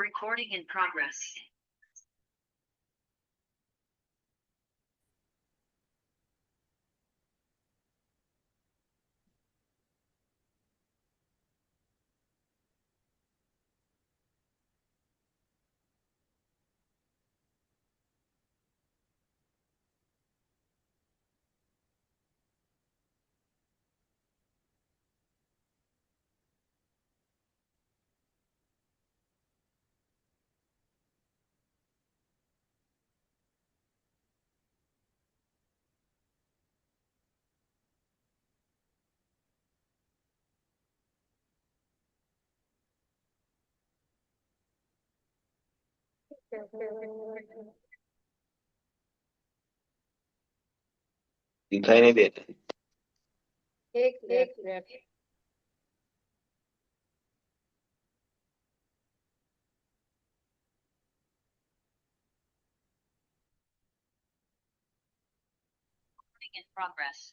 Recording in progress. दिखाई नहीं देता। एक minute. Recording in progress.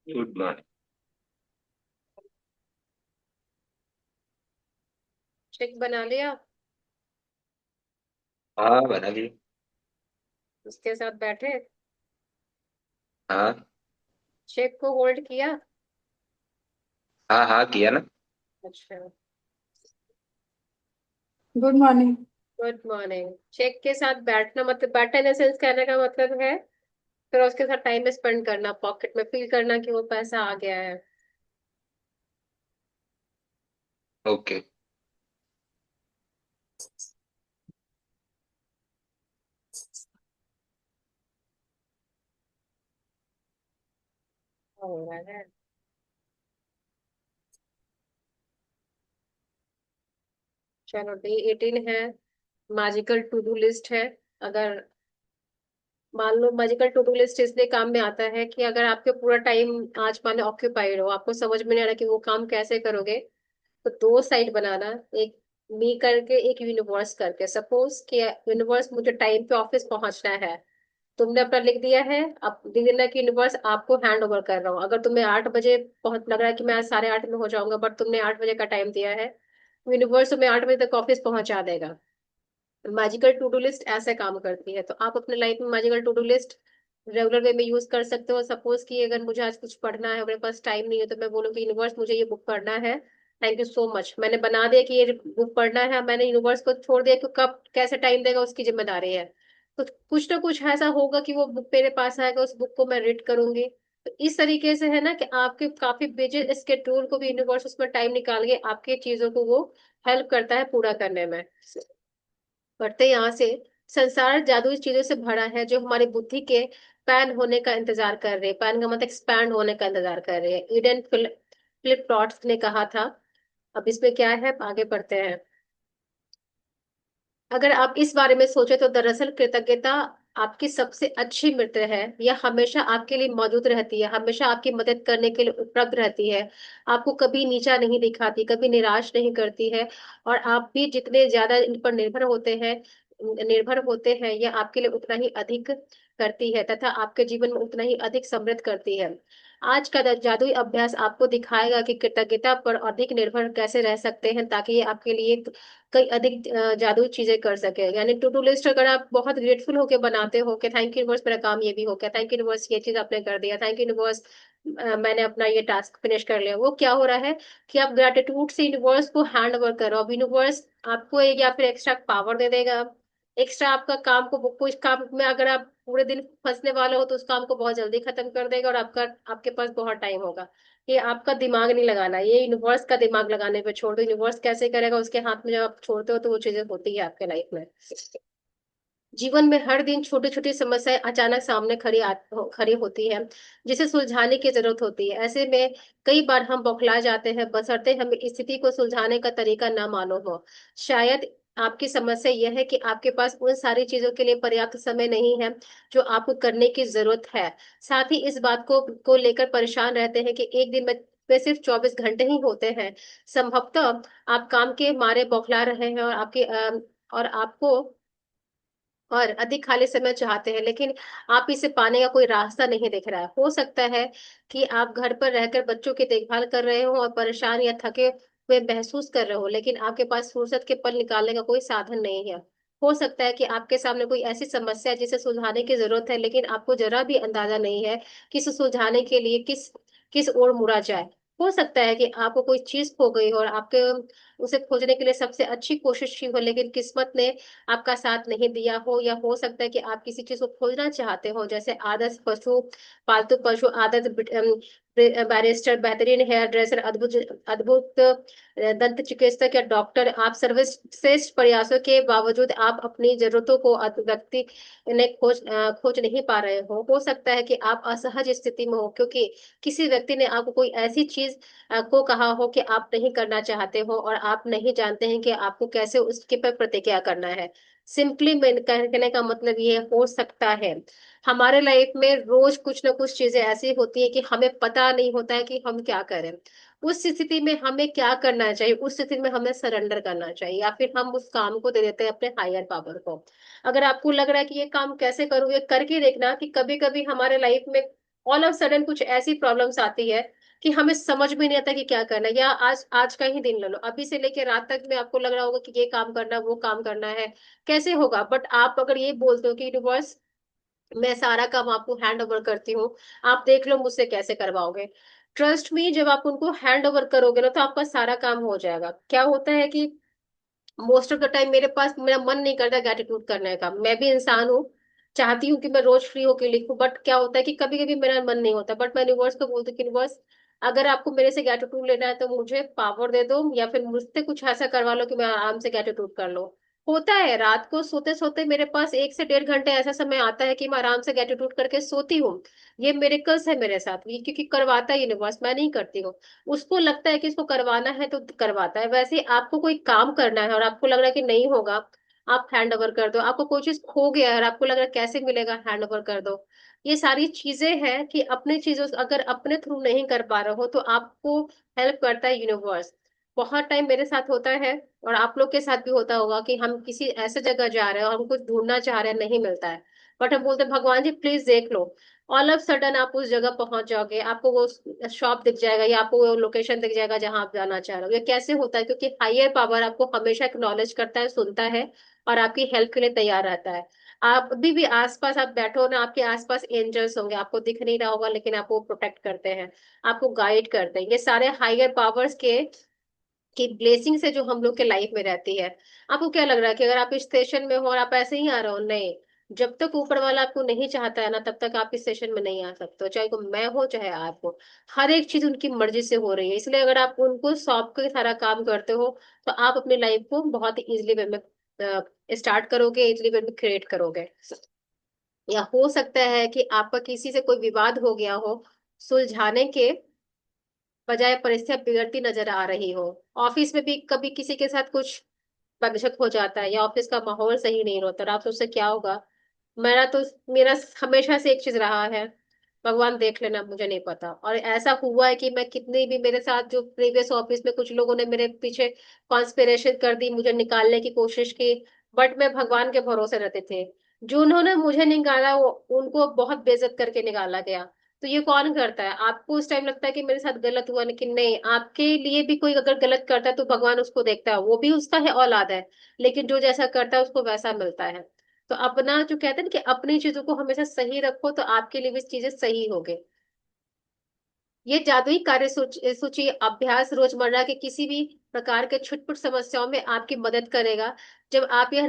Good morning. Check बना लिया। हाँ बना ली। उसके साथ बैठे। हाँ चेक को होल्ड किया। हाँ हाँ किया ना। अच्छा। Good morning. Good morning. Check के साथ बैठना मतलब बैठा इन सेंस कहने का मतलब है फिर उसके साथ टाइम स्पेंड करना, पॉकेट में फील करना कि वो पैसा आ गया है। ओके। हो रहा है। चलो डे 18 है। मैजिकल टू डू लिस्ट है। अगर मान लो मैजिकल टू डू लिस्ट इसलिए काम में आता है कि अगर आपके पूरा टाइम आज माने ऑक्यूपाइड हो, आपको समझ में नहीं आ रहा कि वो काम कैसे करोगे, तो दो साइड बनाना। एक मी करके एक यूनिवर्स करके। सपोज कि यूनिवर्स मुझे टाइम पे ऑफिस पहुंचना है, तुमने अपना लिख दिया है। अब लिख देना कि यूनिवर्स आपको हैंड ओवर कर रहा हूँ। अगर तुम्हें 8 बजे पहुंच लग रहा है कि मैं आज 8:30 में हो जाऊंगा, बट तुमने 8 बजे का टाइम दिया है, यूनिवर्स तुम्हें 8 बजे तक ऑफिस पहुंचा देगा। मैजिकल टू डू लिस्ट ऐसे काम करती है। तो आप अपने लाइफ में magical to do list regular way में यूज कर सकते हो। सपोज कि अगर मुझे आज कुछ पढ़ना है, मेरे पास टाइम नहीं है, तो मैं बोलूंगी यूनिवर्स मुझे ये बुक पढ़ना है, थैंक यू सो मच, मैंने बना दिया कि ये बुक पढ़ना है। मैंने यूनिवर्स को छोड़ दिया कि कब कैसे टाइम देगा उसकी जिम्मेदारी है। तो कुछ ना कुछ ऐसा होगा कि वो बुक मेरे पास आएगा, उस बुक को मैं रीड करूंगी। तो इस तरीके से है ना कि आपके काफी बिजी स्केड्यूल को भी यूनिवर्स उसमें टाइम निकाल के आपकी चीजों को वो हेल्प करता है पूरा करने में। बढ़ते यहाँ से। संसार जादुई चीजों से भरा है जो हमारी बुद्धि के पैन होने का इंतजार कर रहे हैं। पैन का मतलब एक्सपैंड होने का इंतजार कर रहे हैं। ईडन फिलिप टॉट्स ने कहा था। अब इसमें क्या है, आगे बढ़ते हैं। अगर आप इस बारे में सोचे तो दरअसल कृतज्ञता आपकी सबसे अच्छी मित्र है। यह हमेशा आपके लिए मौजूद रहती है, हमेशा आपकी मदद करने के लिए उपलब्ध रहती है, आपको कभी नीचा नहीं दिखाती, कभी निराश नहीं करती है। और आप भी जितने ज्यादा इन पर निर्भर होते हैं यह आपके लिए उतना ही अधिक करती है तथा आपके जीवन में उतना ही अधिक समृद्ध करती है। आज का जादुई अभ्यास आपको दिखाएगा कि कृतज्ञता पर अधिक निर्भर कैसे रह सकते हैं, ताकि ये आपके लिए कई अधिक जादुई चीजें कर सके। यानी टू डू लिस्ट अगर आप बहुत ग्रेटफुल होकर बनाते हो कि थैंक यू यूनिवर्स, मेरा काम ये भी हो गया, थैंक यू यूनिवर्स ये चीज आपने कर दिया, थैंक यू यूनिवर्स मैंने अपना ये टास्क फिनिश कर लिया, वो क्या हो रहा है कि आप ग्रेटिट्यूड से यूनिवर्स को हैंड ओवर करो। अब यूनिवर्स आपको एक या फिर एक्स्ट्रा पावर दे देगा। एक्स्ट्रा आपका काम को कुछ काम में अगर आप पूरे दिन फंसने वाले हो तो उस काम को बहुत जल्दी खत्म कर देगा और आपके पास बहुत टाइम होगा। ये आपका दिमाग नहीं लगाना, ये यूनिवर्स का दिमाग लगाने पे छोड़ दो। यूनिवर्स कैसे करेगा उसके हाथ में, जब आप छोड़ते हो तो वो चीजें होती है आपके लाइफ में। जीवन में हर दिन छोटी छोटी समस्याएं अचानक सामने खड़ी होती है, जिसे सुलझाने की जरूरत होती है। ऐसे में कई बार हम बौखला जाते हैं, बशर्ते हमें स्थिति को सुलझाने का तरीका ना मालूम हो। शायद आपकी समस्या यह है कि आपके पास उन सारी चीजों के लिए पर्याप्त समय नहीं है जो आपको करने की जरूरत है। साथ ही इस बात को लेकर परेशान रहते हैं कि एक दिन में सिर्फ 24 घंटे ही होते हैं। संभवतः आप काम के मारे बौखला रहे हैं और आपको और अधिक खाली समय चाहते हैं, लेकिन आप इसे पाने का कोई रास्ता नहीं दिख रहा है। हो सकता है कि आप घर पर रहकर बच्चों की देखभाल कर रहे हो और परेशान या थके हुए महसूस कर रहे हो, लेकिन आपके पास फुर्सत के पल निकालने का कोई साधन नहीं है। हो सकता है कि आपके सामने कोई ऐसी समस्या है जिसे सुलझाने की जरूरत है, लेकिन आपको जरा भी अंदाजा नहीं है कि इसे सुलझाने के लिए किस किस ओर मुड़ा जाए। हो सकता है कि आपको कोई चीज खो गई हो और आपके उसे खोजने के लिए सबसे अच्छी कोशिश की हो, लेकिन किस्मत ने आपका साथ नहीं दिया हो। या हो सकता है कि आप किसी चीज को खोजना चाहते हो, जैसे आदर्श पशु, पालतू पशु, बैरिस्टर, बेहतरीन हेयर ड्रेसर, अद्भुत अद्भुत दंत चिकित्सक या डॉक्टर। आप सर्वश्रेष्ठ प्रयासों के बावजूद आप अपनी जरूरतों को व्यक्ति ने खोज नहीं पा रहे हो सकता है कि आप असहज स्थिति में हो, क्योंकि किसी व्यक्ति ने आपको कोई ऐसी चीज को कहा हो कि आप नहीं करना चाहते हो, और आप नहीं जानते हैं कि आपको कैसे उसके पर प्रतिक्रिया करना है। सिंपली मैं कहने का मतलब ये हो सकता है हमारे लाइफ में रोज कुछ ना कुछ चीजें ऐसी होती है कि हमें पता नहीं होता है कि हम क्या करें। उस स्थिति में हमें क्या करना चाहिए? उस स्थिति में हमें सरेंडर करना चाहिए, या फिर हम उस काम को दे देते हैं अपने हायर पावर को। अगर आपको लग रहा है कि ये काम कैसे करूँ, ये करके देखना कि कभी कभी हमारे लाइफ में ऑल ऑफ सडन कुछ ऐसी प्रॉब्लम्स आती है कि हमें समझ में नहीं आता कि क्या करना है। या आज आज का ही दिन ले लो, अभी से लेके रात तक में आपको लग रहा होगा कि ये काम करना है, वो काम करना है, कैसे होगा? बट आप अगर ये बोलते हो कि यूनिवर्स, मैं सारा काम आपको हैंड ओवर करती हूँ, आप देख लो मुझसे कैसे करवाओगे। ट्रस्ट मी, जब आप उनको हैंड ओवर करोगे ना, तो आपका सारा काम हो जाएगा। क्या होता है कि मोस्ट ऑफ द टाइम मेरा मन नहीं करता ग्रेटिट्यूड करने का। मैं भी इंसान हूँ, चाहती हूँ कि मैं रोज फ्री होकर लिखूं, बट क्या होता है कि कभी कभी मेरा मन नहीं होता। बट मैं यूनिवर्स को बोलती हूँ कि यूनिवर्स, अगर आपको मेरे से ग्रेटिट्यूड लेना है तो मुझे पावर दे दो, या फिर मुझसे कुछ ऐसा करवा लो कि मैं आराम से ग्रेटिट्यूड कर लो। होता है रात को सोते सोते मेरे पास 1 से 1.5 घंटे ऐसा समय आता है कि मैं आराम से ग्रेटिट्यूड करके सोती हूँ। ये मिरेकल्स है मेरे साथ, ये क्योंकि करवाता है यूनिवर्स, मैं नहीं करती हूँ। उसको लगता है कि इसको करवाना है तो करवाता है। वैसे ही आपको कोई काम करना है और आपको लग रहा है कि नहीं होगा, आप हैंड ओवर कर दो। आपको कोई चीज खो गया है और आपको लग रहा है कैसे मिलेगा, हैंड ओवर कर दो। ये सारी चीजें हैं कि अपनी चीजों अगर अपने थ्रू नहीं कर पा रहे हो तो आपको हेल्प करता है यूनिवर्स। बहुत टाइम मेरे साथ होता है, और आप लोग के साथ भी होता होगा, कि हम किसी ऐसे जगह जा रहे हैं और हम कुछ ढूंढना चाह रहे हैं, नहीं मिलता है। बट हम बोलते हैं भगवान जी प्लीज देख लो। ऑल ऑफ सडन आप उस जगह पहुंच जाओगे, आपको वो शॉप दिख जाएगा या आपको वो लोकेशन दिख जाएगा जहां आप जाना चाह रहे हो। ये कैसे होता है? क्योंकि हायर पावर आपको हमेशा एक्नॉलेज करता है, सुनता है, और आपकी हेल्प के लिए तैयार रहता है। आप अभी भी आसपास आप बैठो ना, आपके आसपास एंजल्स होंगे, आपको दिख नहीं रहा होगा लेकिन आपको प्रोटेक्ट करते हैं, आपको गाइड करते हैं। ये सारे हायर पावर्स के की ब्लेसिंग से जो हम लोग के लाइफ में रहती है। आपको क्या लग रहा है कि अगर आप इस स्टेशन में हो और आप ऐसे ही आ रहे हो? नहीं, जब तक ऊपर वाला आपको नहीं चाहता है ना, तब तक आप इस स्टेशन में नहीं आ सकते हो, चाहे वो मैं हो चाहे आप हो। हर एक चीज उनकी मर्जी से हो रही है, इसलिए अगर आप उनको सौंप के सारा काम करते हो तो आप अपनी लाइफ को बहुत ही इजिली वे में स्टार्ट करोगे, इजिली वे में क्रिएट करोगे। या हो सकता है कि आपका किसी से कोई विवाद हो गया हो, सुलझाने के बजाय परिस्थितियां बिगड़ती नजर आ रही हो। ऑफिस में भी कभी किसी के साथ कुछ बकझक हो जाता है, या ऑफिस का माहौल सही नहीं होता, और आप सोचते क्या होगा। मेरा हमेशा से एक चीज रहा है, भगवान देख लेना, मुझे नहीं पता। और ऐसा हुआ है कि मैं कितनी भी, मेरे साथ जो प्रीवियस ऑफिस में कुछ लोगों ने मेरे पीछे कॉन्स्पिरेशन कर दी, मुझे निकालने की कोशिश की, बट मैं भगवान के भरोसे रहते थे। जो उन्होंने मुझे निकाला वो उनको बहुत बेइज्जत करके निकाला गया। तो ये कौन करता है? आपको उस टाइम लगता है कि मेरे साथ गलत हुआ, लेकिन नहीं, आपके लिए भी कोई अगर गलत करता है तो भगवान उसको देखता है, वो भी उसका है, औलाद है। लेकिन जो जैसा करता है उसको वैसा मिलता है। तो अपना जो कहते हैं ना कि अपनी चीजों को हमेशा सही रखो, तो आपके लिए भी चीजें सही होंगे। ये जादुई कार्य सूची अभ्यास रोजमर्रा के किसी भी प्रकार के छुटपुट समस्याओं में आपकी मदद करेगा। जब आप यह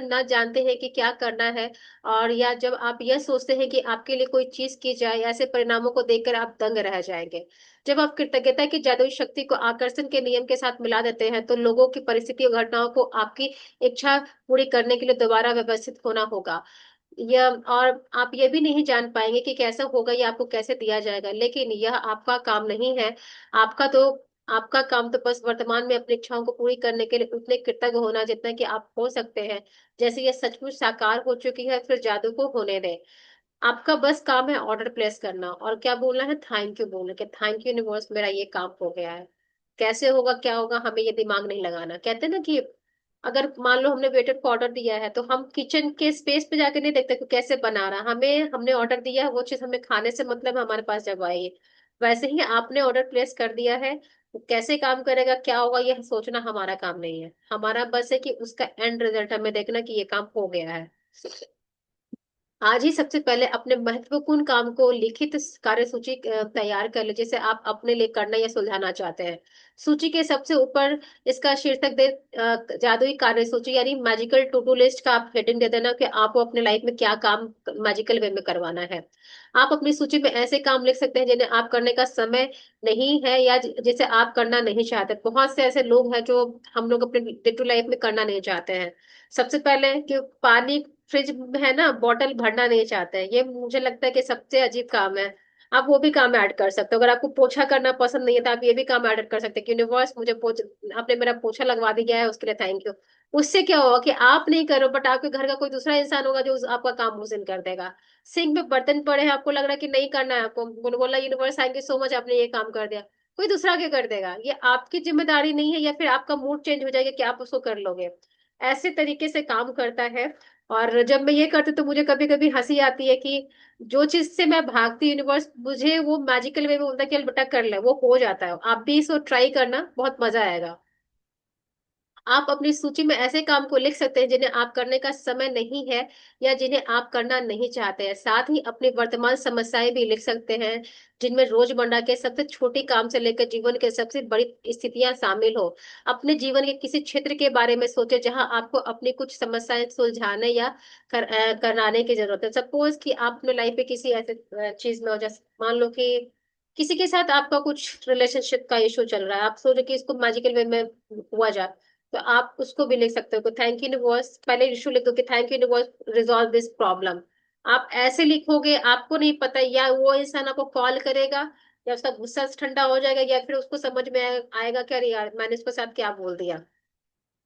ना जानते हैं कि क्या करना है, और या जब आप यह सोचते हैं कि आपके लिए कोई चीज की जाए, ऐसे परिणामों को देखकर आप दंग रह जाएंगे। जब आप कृतज्ञता की जादुई शक्ति को आकर्षण के नियम के साथ मिला देते हैं तो लोगों की परिस्थिति और घटनाओं को आपकी इच्छा पूरी करने के लिए दोबारा व्यवस्थित होना होगा। यह और आप ये भी नहीं जान पाएंगे कि कैसा होगा या आपको कैसे दिया जाएगा, लेकिन यह आपका काम नहीं है। आपका तो आपका काम तो बस वर्तमान में अपनी इच्छाओं को पूरी करने के लिए उतने कृतज्ञ होना जितना कि आप हो सकते हैं। जैसे ये सचमुच साकार हो चुकी है फिर जादू को होने दें। आपका बस काम है ऑर्डर प्लेस करना और क्या बोलना है, थैंक यू बोलना कि थैंक यू यूनिवर्स, मेरा ये काम हो गया है। कैसे होगा क्या होगा हमें ये दिमाग नहीं लगाना। कहते हैं ना कि अगर मान लो हमने वेटर को ऑर्डर दिया है तो हम किचन के स्पेस पे जाके नहीं देखते कि कैसे बना रहा, हमें हमने ऑर्डर दिया है वो चीज हमें खाने से मतलब है, हमारे पास जब आएगी। वैसे ही आपने ऑर्डर प्लेस कर दिया है, वो कैसे काम करेगा क्या होगा ये सोचना हमारा काम नहीं है। हमारा बस है कि उसका एंड रिजल्ट हमें देखना कि ये काम हो गया है। आज ही सबसे पहले अपने महत्वपूर्ण काम को लिखित कार्य सूची तैयार कर ले जिसे आप अपने लिए करना या सुलझाना चाहते हैं। सूची के सबसे ऊपर इसका शीर्षक दे जादुई कार्य सूची यानी मैजिकल टू डू लिस्ट का आप हेडिंग दे देना कि आपको अपने लाइफ में क्या काम मैजिकल वे में करवाना है। आप अपनी सूची में ऐसे काम लिख सकते हैं जिन्हें आप करने का समय नहीं है या जिसे आप करना नहीं चाहते। बहुत से ऐसे लोग हैं जो हम लोग अपने डे टू लाइफ में करना नहीं चाहते हैं। सबसे पहले कि पानी फ्रिज में है ना बॉटल भरना नहीं चाहते हैं, ये मुझे लगता है कि सबसे अजीब काम है। आप वो भी काम ऐड कर सकते हो। अगर आपको पोछा करना पसंद नहीं है तो आप ये भी काम ऐड कर सकते हैं कि यूनिवर्स मुझे आपने मेरा पोछा लगवा दिया है उसके लिए थैंक यू। उससे क्या होगा कि आप नहीं करो बट आपके घर का कोई दूसरा इंसान होगा जो आपका काम उस दिन कर देगा। सिंक में बर्तन पड़े हैं, आपको लग रहा है कि नहीं करना है, आपको बोला universe thank you so much आपने ये काम कर दिया, कोई दूसरा क्या कर देगा। ये आपकी जिम्मेदारी नहीं है या फिर आपका मूड चेंज हो जाएगा कि आप उसको कर लोगे। ऐसे तरीके से काम करता है। और जब मैं ये करती तो मुझे कभी कभी हंसी आती है कि जो चीज से मैं भागती यूनिवर्स मुझे वो मैजिकल वे में बोलता है कि बेटा कर ले, वो हो जाता है। आप भी इसको ट्राई करना, बहुत मजा आएगा। आप अपनी सूची में ऐसे काम को लिख सकते हैं जिन्हें आप करने का समय नहीं है या जिन्हें आप करना नहीं चाहते हैं। साथ ही अपनी वर्तमान समस्याएं भी लिख सकते हैं जिनमें रोजमर्रा के सबसे छोटी काम से लेकर जीवन के सबसे बड़ी स्थितियां शामिल हो। अपने जीवन के किसी क्षेत्र के बारे में सोचे जहां आपको अपनी कुछ समस्याएं सुलझाने या कराने की जरूरत है। सपोज कि आप अपने लाइफ में किसी ऐसे चीज में हो, जैसे मान लो कि किसी के साथ आपका कुछ रिलेशनशिप का इशू चल रहा है, आप सोचो कि इसको मैजिकल वे में हुआ जाए, तो आप उसको भी लिख सकते हो कि थैंक यू यूनिवर्स, पहले इशू लिख दो कि thank you universe resolve this problem. आप ऐसे लिखोगे, आपको नहीं पता या वो इंसान आपको कॉल करेगा या उसका गुस्सा ठंडा हो जाएगा या फिर उसको समझ में आएगा कि अरे यार मैंने इसके साथ क्या बोल दिया।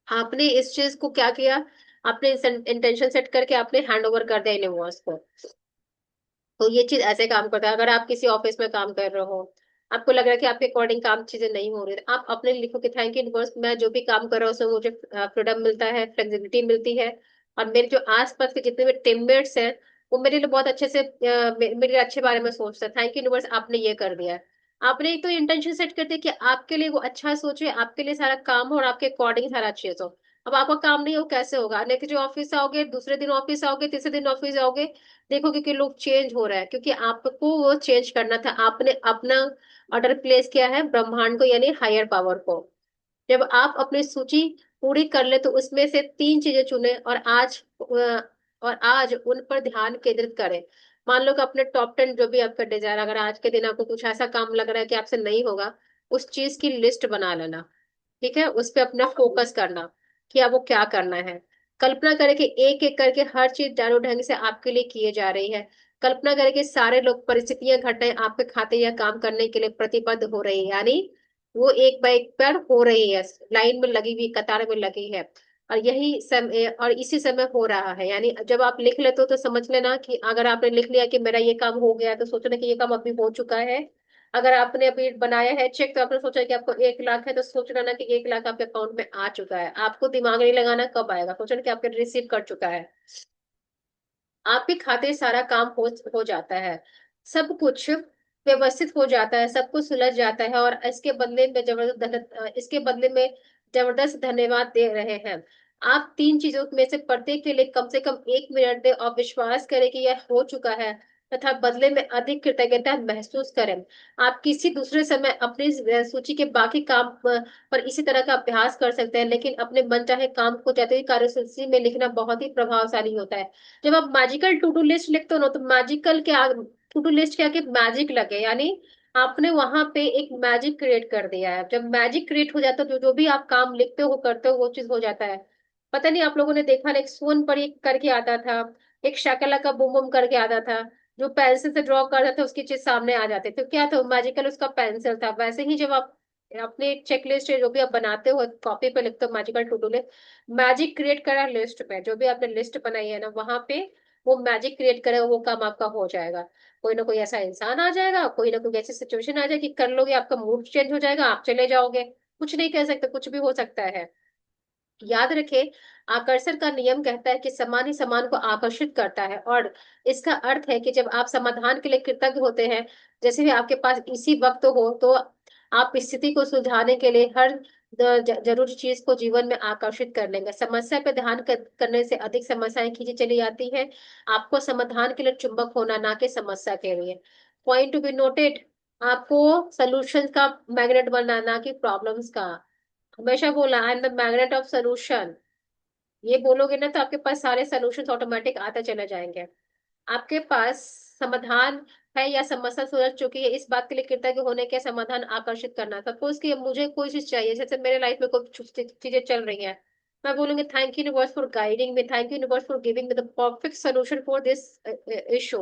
आपने इस चीज को क्या किया, आपने इंटेंशन सेट करके आपने हैंड ओवर कर दिया यूनिवर्स को। तो ये चीज ऐसे काम करता है। अगर आप किसी ऑफिस में काम कर रहे हो, आपको लग रहा है कि आपके अकॉर्डिंग काम चीजें नहीं हो रही, तो आप अपने लिखो कि थैंक यू यूनिवर्स, मैं जो भी काम कर रहा हूँ उसमें मुझे फ्रीडम मिलता है, फ्लेक्सिबिलिटी मिलती है। और मेरे जो आसपास के जितने भी टीममेट्स हैं वो मेरे लिए बहुत अच्छे से मेरे अच्छे बारे में सोचते हैं। थैंक यू यूनिवर्स आपने ये कर दिया है। आपने एक तो इंटेंशन सेट कर दिया कि आपके लिए वो अच्छा सोचे, आपके लिए सारा काम हो और आपके अकॉर्डिंग सारा चीज हो। अब आपका काम नहीं हो कैसे होगा, नेक्स्ट जो ऑफिस आओगे, दूसरे दिन ऑफिस आओगे, तीसरे दिन ऑफिस आओगे, देखोगे कि लोग चेंज हो रहा है क्योंकि आपको वो चेंज करना था। आपने अपना ऑर्डर प्लेस किया है ब्रह्मांड को यानी हायर पावर को। जब आप अपनी सूची पूरी कर ले तो उसमें से तीन चीजें चुने और आज उन पर ध्यान केंद्रित करें। मान लो कि अपने टॉप 10 जो भी आपका डिजायर, अगर आज के दिन आपको कुछ ऐसा काम लग रहा है कि आपसे नहीं होगा, उस चीज की लिस्ट बना लेना। ठीक है, उस पे अपना फोकस करना कि अब वो क्या करना है। कल्पना करें कि एक एक करके हर चीज डालो ढंग से आपके लिए किए जा रही है। कल्पना करें कि सारे लोग परिस्थितियां घटनाएं आपके खाते या काम करने के लिए प्रतिबद्ध हो रही है, यानी वो एक बार एक पर हो रही है, लाइन में लगी हुई, कतार में लगी है। और यही समय और इसी समय हो रहा है, यानी जब आप लिख लेते हो तो समझ लेना कि अगर आपने लिख लिया कि मेरा ये काम हो गया तो सोचना कि ये काम अभी हो चुका है। अगर आपने अभी बनाया है चेक तो आपने सोचा कि आपको 1 लाख है तो सोच लेना कि 1 लाख आपके अकाउंट में आ चुका है। आपको दिमाग नहीं लगाना कब आएगा, सोचना कि आपके रिसीव कर चुका है। आपके खाते सारा काम हो जाता है, सब कुछ व्यवस्थित हो जाता है, सब कुछ सुलझ जाता है और इसके बदले में जबरदस्त धन्यवाद दे रहे हैं। आप तीन चीजों में से प्रत्येक के लिए कम से कम 1 मिनट दें और विश्वास करें कि यह हो चुका है तथा बदले में अधिक कृतज्ञता महसूस करें। आप किसी दूसरे समय अपनी सूची के बाकी काम पर इसी तरह का अभ्यास कर सकते हैं, लेकिन अपने मनचाहे काम को जाते हुए कार्यसूची में लिखना बहुत ही प्रभावशाली होता है। जब आप मैजिकल टू डू लिस्ट लिखते हो ना तो मैजिकल के टू डू लिस्ट के आगे मैजिक लगे, यानी आपने वहां पे एक मैजिक क्रिएट कर दिया है। जब मैजिक क्रिएट हो जाता है तो जो भी आप काम लिखते हो करते हो वो चीज हो जाता है। पता नहीं आप लोगों ने देखा ना, एक सोन पर एक करके आता था, एक शाकला का बुम बुम करके आता था, जो पेंसिल से ड्रॉ करता था उसकी चीज सामने आ जाती तो क्या था, मैजिकल उसका पेंसिल था। वैसे ही जब आप अपने चेकलिस्ट जो भी आप बनाते हो कॉपी पे लिखते हो magical to do list, magic create करा लिस्ट पे, जो भी आपने लिस्ट बनाई है ना वहां पे वो मैजिक क्रिएट करेगा, वो काम आपका हो जाएगा। कोई ना कोई ऐसा इंसान आ जाएगा, कोई ना कोई ऐसी सिचुएशन आ जाएगी, कर लोगे, आपका मूड चेंज हो जाएगा, आप चले जाओगे। कुछ नहीं कह सकते, कुछ भी हो सकता है। याद रखें, आकर्षण का नियम कहता है कि समान ही समान को आकर्षित करता है, और इसका अर्थ है कि जब आप समाधान के लिए कृतज्ञ होते हैं, जैसे भी आपके पास इसी वक्त हो, तो आप स्थिति को सुलझाने के लिए हर जरूरी चीज को जीवन में आकर्षित कर लेंगे। समस्या पे ध्यान करने से अधिक समस्याएं खींची चली जाती है। आपको समाधान के लिए चुंबक होना, ना कि समस्या के लिए। पॉइंट टू बी नोटेड, आपको सोल्यूशन का मैग्नेट बनना, ना कि प्रॉब्लम्स का। हमेशा बोला I am the magnet of solution. ये बोलोगे ना तो आपके पास सारे सोल्यूशन ऑटोमेटिक आते चले जाएंगे। आपके पास समाधान है या समस्या सुलझ चुकी है, इस बात के लिए कृतज्ञ होने के समाधान आकर्षित करना। सपोज कि मुझे कोई चीज चाहिए, जैसे मेरे लाइफ में कोई चीजें चल रही हैं, मैं बोलूंगी thank you universe for guiding me, thank you universe for giving me the perfect solution for this issue.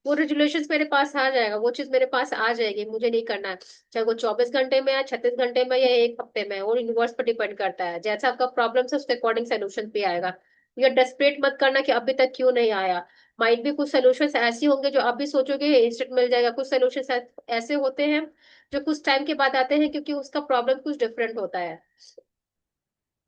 वो रेजोल्यूशन मेरे पास आ जाएगा, वो चीज मेरे पास आ जाएगी, मुझे नहीं करना है। चाहे वो 24 घंटे में या 36 घंटे में या एक हफ्ते में, वो यूनिवर्स पर डिपेंड करता है। जैसा आपका प्रॉब्लम है उसके अकॉर्डिंग सोल्यूशन भी आएगा। ये डेस्परेट मत करना कि अभी तक क्यों नहीं आया। माइट भी कुछ सोल्यूशंस ऐसे होंगे जो आप भी सोचोगे इंस्टेंट मिल जाएगा, कुछ सोल्यूशंस ऐसे होते हैं जो कुछ टाइम के बाद आते हैं, क्योंकि उसका प्रॉब्लम कुछ डिफरेंट होता है।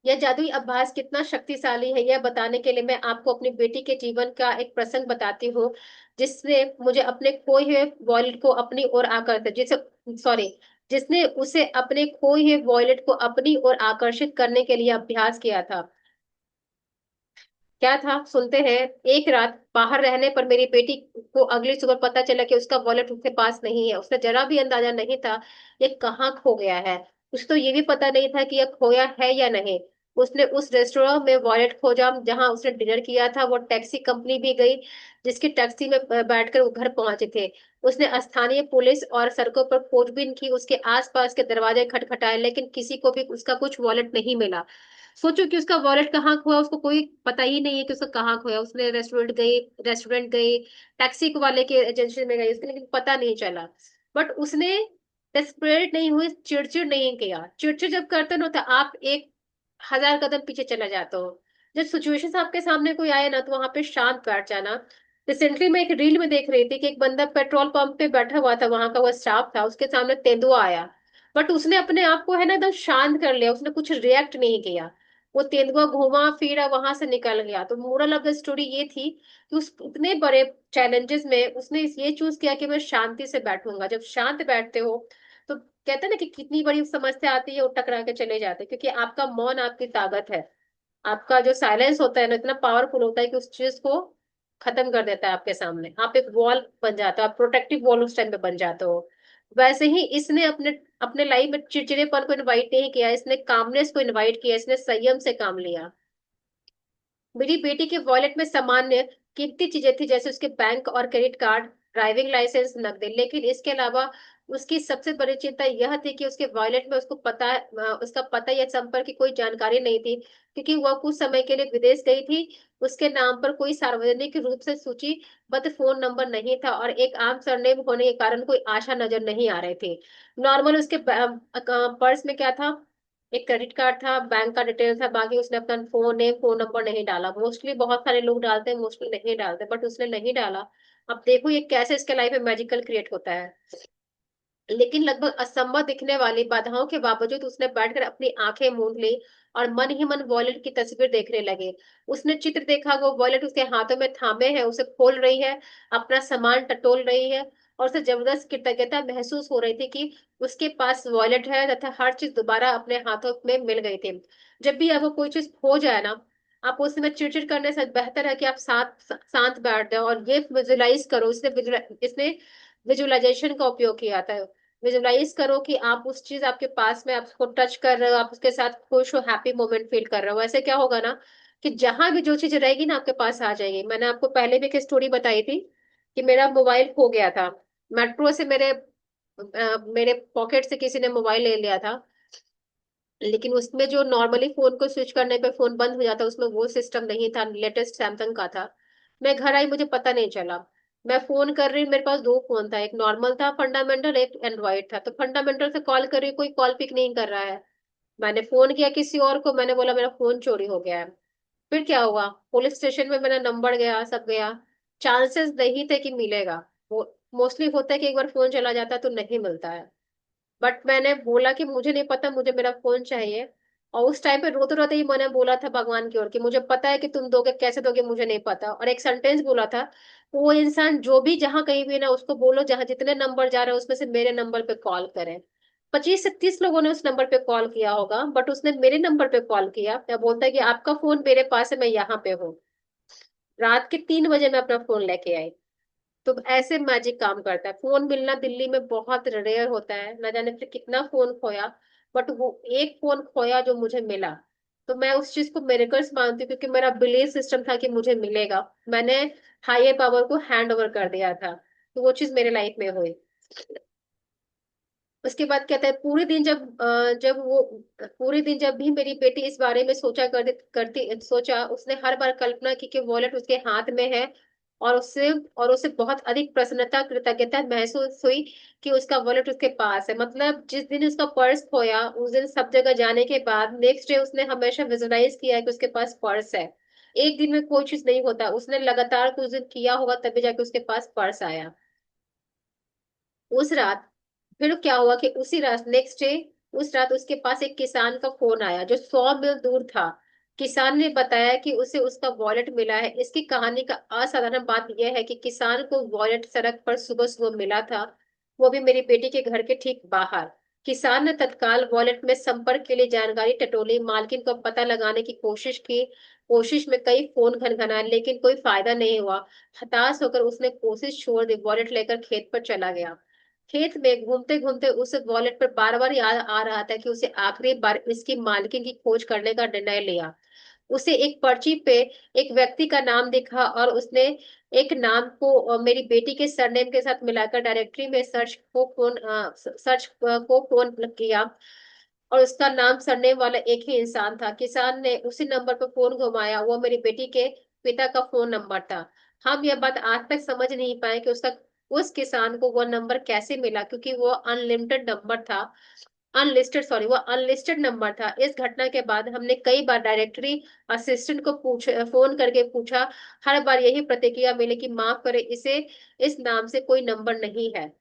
यह जादुई अभ्यास कितना शक्तिशाली है, यह बताने के लिए मैं आपको अपनी बेटी के जीवन का एक प्रसंग बताती हूँ, जिसने मुझे अपने खोए हुए वॉलेट को अपनी ओर आकर्षित जिसे सॉरी जिसने उसे अपने खोए हुए वॉलेट को अपनी ओर आकर्षित करने के लिए अभ्यास किया था। क्या था सुनते हैं। एक रात बाहर रहने पर मेरी बेटी को अगली सुबह पता चला कि उसका वॉलेट उसके पास नहीं है। उसने जरा भी अंदाजा नहीं था ये कहाँ खो गया है। उसे तो ये भी पता नहीं था कि यह खोया है या नहीं। उसने उस रेस्टोरेंट में वॉलेट खोजा जहां उसने डिनर किया था, वो टैक्सी कंपनी भी गई जिसकी टैक्सी में बैठकर वो घर पहुंचे थे। उसने स्थानीय पुलिस और सड़कों पर खोजबीन की, उसके आसपास के दरवाजे खटखटाए, लेकिन किसी को भी उसका कुछ वॉलेट नहीं मिला। सोचो कि उसका वॉलेट कहाँ खोया, उसको कोई पता ही नहीं है कि उसका कहाँ खोया। उसने रेस्टोरेंट गई, टैक्सी वाले के एजेंसी में गई, उसके लेकिन पता नहीं चला। बट उसने डेस्परेट नहीं हुई, चिड़चिड़ नहीं किया। चिड़चिड़ जब करते हो ना तो आप एक 1000 कदम पीछे चला जाते हो। जब सिचुएशन आपके सामने कोई आए ना तो वहां पे शांत बैठ जाना। रिसेंटली मैं एक रील में देख रही थी कि एक बंदा पेट्रोल पंप पे बैठा हुआ था, वहां का वो स्टाफ था, उसके सामने तेंदुआ आया, बट उसने अपने आप को है ना एकदम शांत कर लिया, उसने कुछ रिएक्ट नहीं किया। वो तेंदुआ घूमा फिरा वहां से निकल गया। तो मोरल ऑफ द स्टोरी ये थी कि उस इतने बड़े चैलेंजेस में उसने ये चूज किया कि मैं शांति से बैठूंगा। जब शांत बैठते हो तो कहते हैं ना कि कितनी बड़ी समस्या आती है वो टकरा के चले जाते हैं, क्योंकि आपका मौन आपकी ताकत है। आपका जो साइलेंस होता है ना इतना पावरफुल होता है कि उस चीज को खत्म कर देता है आपके सामने। आप एक वॉल बन जाते हो, आप प्रोटेक्टिव वॉल उस टाइम पे बन जाते हो। वैसे ही इसने अपने अपने लाइफ में चिड़चिड़ेपन को इनवाइट नहीं किया, इसने कामनेस को इनवाइट किया, इसने संयम से काम लिया। मेरी बेटी के वॉलेट में सामान्य कीमती चीजें थी, जैसे उसके बैंक और क्रेडिट कार्ड, ड्राइविंग लाइसेंस, नकदी। लेकिन इसके अलावा उसकी सबसे बड़ी चिंता यह थी कि उसके वॉलेट में उसका पता या संपर्क की कोई जानकारी नहीं थी, क्योंकि वह कुछ समय के लिए विदेश गई थी। उसके नाम पर कोई सार्वजनिक रूप से सूचीबद्ध फोन नंबर नहीं था, और एक आम सरनेम होने के कारण कोई आशा नजर नहीं आ रही थी। नॉर्मल उसके पर्स में क्या था, एक क्रेडिट कार्ड था, बैंक का डिटेल था, बाकी उसने अपना फोन नेम फोन नंबर नहीं डाला। मोस्टली बहुत सारे लोग डालते हैं, मोस्टली नहीं डालते, बट उसने नहीं डाला। अब देखो ये कैसे इसके लाइफ में मैजिकल क्रिएट होता है। लेकिन लगभग असंभव दिखने वाली बाधाओं के बावजूद उसने बैठकर अपनी आंखें मूंद ली और मन ही मन वॉलेट की तस्वीर देखने लगे। उसने चित्र देखा, वो वॉलेट उसके हाथों में थामे है, उसे खोल रही है, अपना सामान टटोल रही है, और उसे जबरदस्त कृतज्ञता महसूस हो रही थी कि उसके पास वॉलेट है तथा हर चीज दोबारा अपने हाथों में मिल गई थी। जब भी आपको कोई चीज खो जाए ना, आप उस समय चिड़चिड़ करने से बेहतर है कि आप शांत बैठ जाओ और ये विजुलाइज करो। इसने विजुअलाइजेशन का उपयोग किया था। विजुलाइज करो कि आप उस चीज आपके पास में, आप उसको टच कर रहे हो, आप उसके साथ खुश हो, हैप्पी मोमेंट फील कर रहे हो। ऐसे क्या होगा ना कि जहां भी जो चीज रहेगी ना आपके पास आ जाएगी। मैंने आपको पहले भी एक स्टोरी बताई थी कि मेरा मोबाइल खो गया था। मेट्रो से मेरे मेरे पॉकेट से किसी ने मोबाइल ले लिया था, लेकिन उसमें जो नॉर्मली फोन को स्विच करने पे फोन बंद हो जाता, उसमें वो सिस्टम नहीं था, लेटेस्ट सैमसंग का था। मैं घर आई, मुझे पता नहीं चला। मैं फोन कर रही, मेरे पास दो फोन था, एक नॉर्मल था फंडामेंटल, एक एंड्रॉइड था। तो फंडामेंटल से कॉल कर रही, कोई कॉल पिक नहीं कर रहा है। मैंने फोन किया किसी और को, मैंने बोला मेरा फोन चोरी हो गया है। फिर क्या हुआ, पुलिस स्टेशन में मेरा नंबर गया, सब गया। चांसेस नहीं थे कि मिलेगा। वो मोस्टली होता है कि एक बार फोन चला जाता है तो नहीं मिलता है। बट मैंने बोला कि मुझे नहीं पता, मुझे मेरा फोन चाहिए। और उस टाइम पे रोते रोते ही मैंने बोला था भगवान की ओर कि मुझे पता है कि तुम दोगे, कैसे दोगे मुझे नहीं पता। और एक सेंटेंस बोला था, वो इंसान जो भी जहां कहीं भी ना, उसको बोलो जहां जितने नंबर जा रहे हैं उसमें से मेरे नंबर पे कॉल करें। 25 से 30 लोगों ने उस नंबर पे कॉल किया होगा, बट उसने मेरे नंबर पे कॉल किया या बोलता है कि आपका फोन मेरे पास है, मैं यहाँ पे हूँ। रात के 3 बजे मैं अपना फोन लेके आई। तो ऐसे मैजिक काम करता है। फोन मिलना दिल्ली में बहुत रेयर होता है, न जाने फिर कितना फोन खोया। बट वो एक फोन खोया जो मुझे मिला, तो मैं उस चीज को मिरेकल्स मानती हूँ, क्योंकि मेरा बिलीव सिस्टम था कि मुझे मिलेगा। मैंने हायर पावर को हैंड ओवर कर दिया था, तो वो चीज मेरे लाइफ में हुई। उसके बाद कहता है पूरे दिन जब वो पूरे दिन जब भी मेरी बेटी इस बारे में सोचा करती सोचा, उसने हर बार कल्पना की कि वॉलेट उसके हाथ में है। और उसे बहुत अधिक प्रसन्नता कृतज्ञता महसूस हुई कि उसका वॉलेट उसके पास है। मतलब जिस दिन उसका पर्स खोया, उस दिन सब जगह जाने के बाद नेक्स्ट डे उसने हमेशा विजुलाइज किया कि उसके पास पर्स है। एक दिन में कोई चीज नहीं होता, उसने लगातार कुछ दिन किया होगा तभी जाके उसके पास पर्स आया। उस रात फिर क्या हुआ कि उसी रात नेक्स्ट डे, उस रात उसके पास एक किसान का फोन आया जो 100 मील दूर था। किसान ने बताया कि उसे उसका वॉलेट मिला है। इसकी कहानी का असाधारण बात यह है कि किसान को वॉलेट सड़क पर सुबह सुबह मिला था, वो भी मेरी बेटी के घर के ठीक बाहर। किसान ने तत्काल वॉलेट में संपर्क के लिए जानकारी टटोली, मालकिन को पता लगाने की कोशिश की। कोशिश में कई फोन घनघनाए, लेकिन कोई फायदा नहीं हुआ। हताश होकर उसने कोशिश छोड़ दी, वॉलेट लेकर खेत पर चला गया। खेत में घूमते घूमते उसे वॉलेट पर बार बार याद आ रहा था कि उसे आखिरी बार इसकी मालकिन की खोज करने का निर्णय लिया। उसे एक पर्ची पे एक व्यक्ति का नाम दिखा, और उसने एक नाम को मेरी बेटी के सरनेम के साथ मिलाकर डायरेक्टरी में सर्च को फोन किया। और उसका नाम सरनेम वाला एक ही इंसान था। किसान ने उसी नंबर पर फोन घुमाया, वो मेरी बेटी के पिता का फोन नंबर था। हम यह बात आज तक समझ नहीं पाए कि उसका उस किसान को वो नंबर कैसे मिला, क्योंकि वो अनलिमिटेड नंबर था। अनलिस्टेड, सॉरी, वो अनलिस्टेड नंबर था। इस घटना के बाद हमने कई बार डायरेक्टरी असिस्टेंट को फोन करके पूछा। हर बार यही प्रतिक्रिया मिली कि माफ करे, इसे इस नाम से कोई नंबर नहीं है।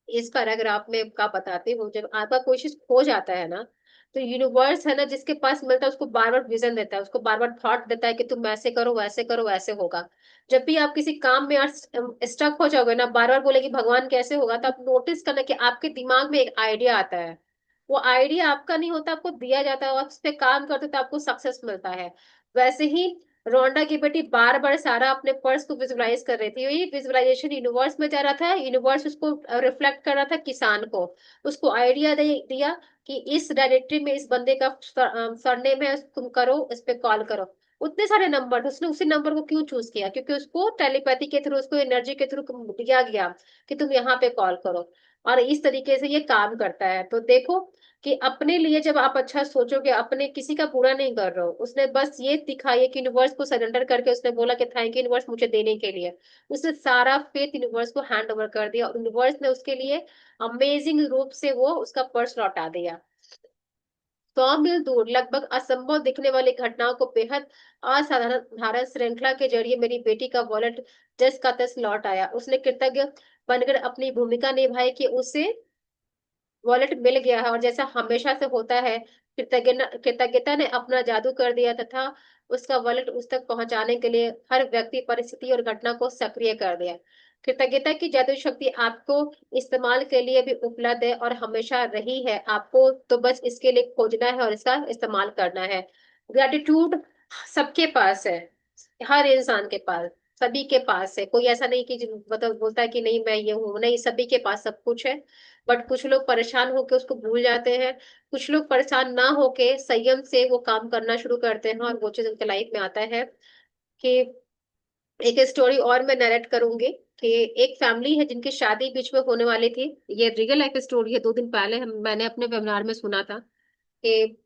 इस पैराग्राफ में का बताती हूँ, जब आपका कोई चीज खो जाता है ना, तो यूनिवर्स है ना, जिसके पास मिलता है उसको बार बार विजन देता है, उसको बार बार थॉट देता है कि तुम ऐसे करो, वैसे करो, वैसे होगा। जब भी आप किसी काम में स्टक हो जाओगे ना, बार बार बोलेगी भगवान कैसे होगा, तो आप नोटिस करना कि आपके दिमाग में एक आइडिया आता है। वो आइडिया आपका नहीं होता, आपको दिया जाता है, और उस पे काम करते हो तो आपको सक्सेस मिलता है। वैसे ही रोंडा की बेटी बार बार सारा अपने पर्स को विजुलाइज कर रही थी। ये विजुलाइजेशन यूनिवर्स में जा रहा था, यूनिवर्स उसको रिफ्लेक्ट कर रहा था किसान को। उसको आइडिया दिया कि इस डायरेक्टरी में इस बंदे का सरनेम है, तुम करो, इस पे कॉल करो। उतने सारे नंबर, उसने उसी नंबर को क्यों चूज किया? क्योंकि उसको टेलीपैथी के थ्रू, उसको एनर्जी के थ्रू दिया गया कि तुम यहाँ पे कॉल करो। और इस तरीके से ये काम करता है। तो देखो कि अपने लिए जब आप अच्छा सोचोगे, अपने किसी का बुरा नहीं कर रहे हो, उसने बस ये दिखाई है कि यूनिवर्स को सरेंडर करके उसने बोला कि थैंक यू यूनिवर्स मुझे देने के लिए। उसने सारा फेथ यूनिवर्स को हैंड ओवर कर दिया, और यूनिवर्स ने उसके लिए अमेजिंग रूप से वो उसका पर्स लौटा दिया। 100 मील दूर लगभग असंभव दिखने वाली घटनाओं को बेहद असाधारण धारण श्रृंखला के जरिए मेरी बेटी का वॉलेट जस का तस लौट आया। उसने कृतज्ञ बनकर अपनी भूमिका निभाई कि उसे वॉलेट मिल गया है, और जैसा हमेशा से होता है, कृतज्ञता ने अपना जादू कर दिया तथा उसका वॉलेट उस तक पहुंचाने के लिए हर व्यक्ति, परिस्थिति और घटना को सक्रिय कर दिया। कृतज्ञता की जादू शक्ति आपको इस्तेमाल के लिए भी उपलब्ध है और हमेशा रही है। आपको तो बस इसके लिए खोजना है और इसका इस्तेमाल करना है। ग्रेटिट्यूड सबके पास है, हर इंसान के पास, सभी के पास है। कोई ऐसा नहीं कि मतलब बोलता है कि नहीं मैं ये हूं, नहीं, सभी के पास सब कुछ है। बट कुछ लोग परेशान होके उसको भूल जाते हैं। कुछ लोग परेशान ना होके संयम से वो काम करना शुरू करते हैं, और वो चीज उनके लाइफ में आता है। कि एक स्टोरी और मैं नरेट करूंगी। कि एक फैमिली है जिनकी शादी बीच में होने वाली थी। ये रियल लाइफ स्टोरी है, 2 दिन पहले मैंने अपने वेबिनार में सुना था कि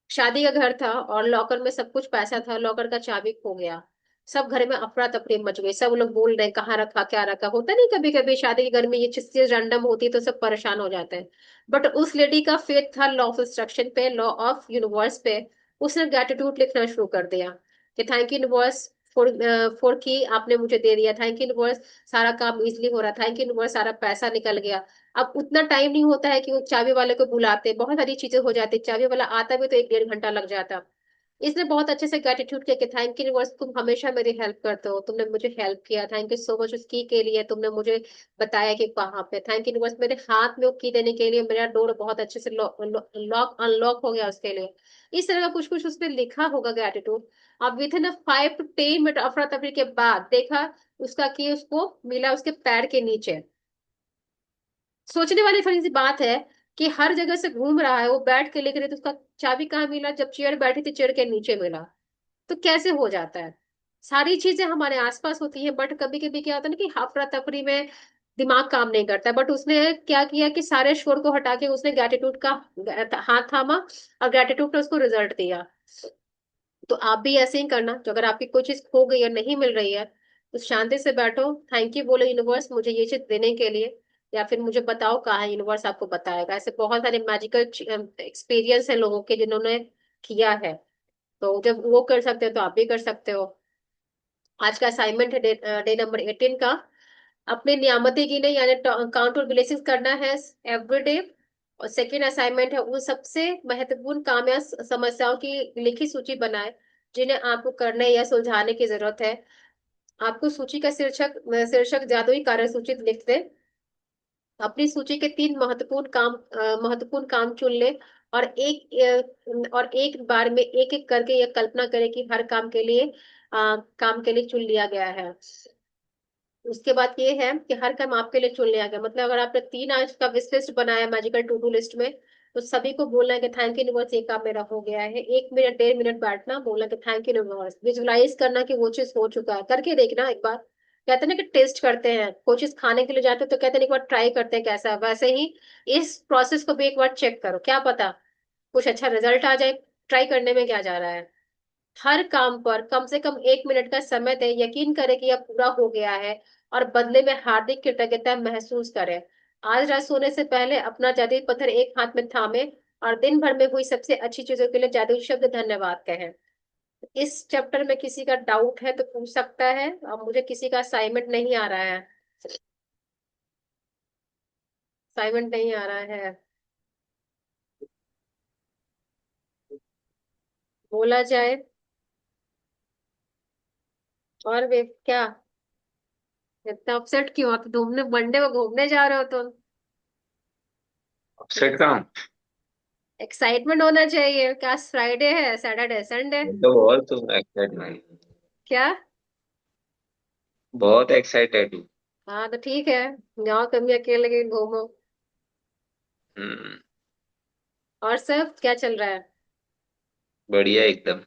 शादी का घर था और लॉकर में सब कुछ पैसा था, लॉकर का चाबी खो गया। सब घर में अफरा तफरी मच गई, सब लोग बोल रहे हैं कहाँ रखा क्या रखा। होता नहीं कभी कभी शादी के घर में ये चीज रैंडम होती है तो सब परेशान हो जाते हैं। बट उस लेडी का फेथ था लॉ ऑफ इंस्ट्रक्शन पे, लॉ ऑफ यूनिवर्स पे। उसने ग्रेटिट्यूड लिखना शुरू कर दिया कि thank you universe for for की आपने मुझे दे दिया, थैंक यू यूनिवर्स सारा काम इजिली हो रहा, थैंक यू यूनिवर्स सारा पैसा निकल गया। अब उतना टाइम नहीं होता है कि वो चाबी वाले को बुलाते, बहुत सारी चीजें हो जाती, चाबी वाला आता भी तो 1-1.5 घंटा लग जाता। इसने बहुत अच्छे से ग्रेटिट्यूड किया कि थैंक यू यूनिवर्स, तुम हमेशा मेरी हेल्प करते हो, तुमने मुझे हेल्प किया, थैंक यू सो मच उस की के लिए, तुमने मुझे बताया कि कहाँ पे, थैंक यू यूनिवर्स मेरे हाथ में वो की देने के लिए, मेरा डोर बहुत अच्छे से लॉक अनलॉक हो गया उसके लिए। इस तरह का कुछ कुछ उसने लिखा होगा ग्रेटिट्यूड। अब विद इन 5 to 10 मिनट अफरा तफरी के बाद देखा उसका की उसको मिला उसके पैर के नीचे। सोचने वाली थोड़ी सी बात है कि हर जगह से घूम रहा है, वो बैठ के लेकर रहे तो उसका चाबी कहाँ मिला, जब चेयर बैठी थी चेयर के नीचे मिला। तो कैसे हो जाता है? सारी चीजें हमारे आसपास होती हैं, बट कभी कभी क्या होता है ना कि अफरा तफरी में दिमाग काम नहीं करता। बट उसने क्या किया कि सारे शोर को हटा के उसने ग्रेटिट्यूड का हाथ थामा और ग्रेटिट्यूड ने उसको रिजल्ट दिया। तो आप भी ऐसे ही करना, जो अगर आपकी कोई चीज खो गई या नहीं मिल रही है तो शांति से बैठो, थैंक यू बोलो यूनिवर्स मुझे ये चीज देने के लिए, या फिर मुझे बताओ कहाँ है, यूनिवर्स आपको बताएगा। ऐसे बहुत सारे मैजिकल एक्सपीरियंस है लोगों के जिन्होंने किया है। तो जब वो कर सकते हो तो आप भी कर सकते हो। आज का असाइनमेंट है डे नंबर 18 का। अपने नियामतें गिने यानी काउंट और ब्लेसिंग्स करना है एवरी डे। और सेकेंड असाइनमेंट है उन सबसे महत्वपूर्ण काम या समस्याओं की लिखित सूची बनाए जिन्हें आपको करने या सुलझाने की जरूरत है। आपको सूची का शीर्षक जादुई कार्य सूची लिख दे। अपनी सूची के 3 महत्वपूर्ण काम चुन ले और एक बार में एक एक करके यह कल्पना करें कि हर काम के लिए चुन लिया गया है। उसके बाद ये है कि हर काम आपके लिए चुन लिया गया, मतलब अगर आपने 3 आज का विश लिस्ट बनाया मैजिकल टू डू लिस्ट में, तो सभी को बोलना है कि थैंक यू यूनिवर्स ये काम मेरा हो गया है। 1 मिनट 1.5 मिनट बैठना, बोलना कि थैंक यू यूनिवर्स, विजुलाइज करना कि वो चीज हो चुका है, करके देखना एक बार। कहते हैं ना कि टेस्ट करते हैं, कोई चीज खाने के लिए जाते हो तो कहते हैं एक बार ट्राई करते हैं कैसा है, वैसे ही इस प्रोसेस को भी एक बार चेक करो, क्या पता कुछ अच्छा रिजल्ट आ जाए। ट्राई करने में क्या जा रहा है। हर काम पर कम से कम 1 मिनट का समय दें, यकीन करें कि यह पूरा हो गया है और बदले में हार्दिक कृतज्ञता महसूस करें। आज रात सोने से पहले अपना जादुई पत्थर एक हाथ में थामे और दिन भर में हुई सबसे अच्छी चीजों के लिए जादुई शब्द धन्यवाद कहें। इस चैप्टर में किसी का डाउट है तो पूछ सकता है। अब मुझे किसी का असाइनमेंट नहीं आ रहा है, असाइनमेंट नहीं आ रहा है, बोला जाए। और वे क्या, इतना अपसेट क्यों हो? तो घूमने मंडे को घूमने जा रहे हो तुम? अपसेट काम। एक्साइटमेंट होना चाहिए, क्या फ्राइडे है, सैटरडे संडे? तो बहुत एक्साइटमेंट, क्या? बहुत एक्साइटेड हूँ। हाँ तो ठीक है, जाओ कभी अकेले कहीं घूमो। हम्म। और सब क्या चल रहा है? बढ़िया एकदम।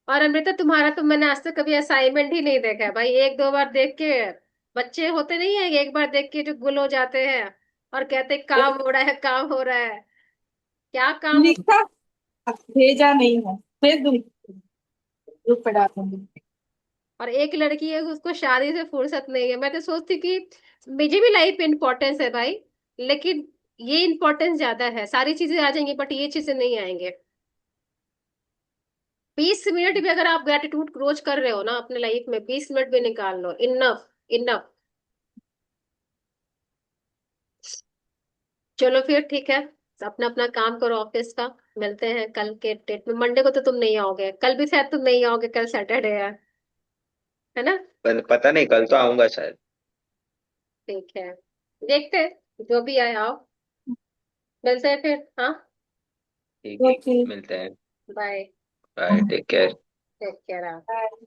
और अमृता तुम्हारा तो मैंने आज तक कभी असाइनमेंट ही नहीं देखा है भाई, 1-2 बार देख के बच्चे होते नहीं है, एक बार देख के जो गुल हो जाते हैं और कहते हैं काम हो रहा है काम हो रहा है। क्या काम हो? लिखा, भेजा नहीं है, भेज दूंगी, ग्रुप पे डाल दूंगी। और एक लड़की है उसको शादी से फुर्सत नहीं है। मैं तो सोचती कि मुझे भी लाइफ में इम्पोर्टेंस है भाई, लेकिन ये इम्पोर्टेंस ज्यादा है, सारी चीजें आ जाएंगी बट ये चीजें नहीं आएंगे। 20 मिनट भी अगर आप ग्रेटिट्यूड रोज कर रहे हो ना अपने लाइफ में, 20 मिनट भी निकाल लो, इनफ इनफ। चलो फिर ठीक है, अपना अपना काम करो ऑफिस का। मिलते हैं कल के डेट में, मंडे को तो तुम नहीं आओगे, कल भी शायद तुम नहीं आओगे, कल सैटरडे है ना? पता नहीं, कल तो आऊंगा शायद। ठीक है, देखते हैं जो भी आए आओ। मिलते हैं फिर, हाँ। ठीक है, ओके, मिलते हैं। Bye. Bye, take care. Take care. Bye.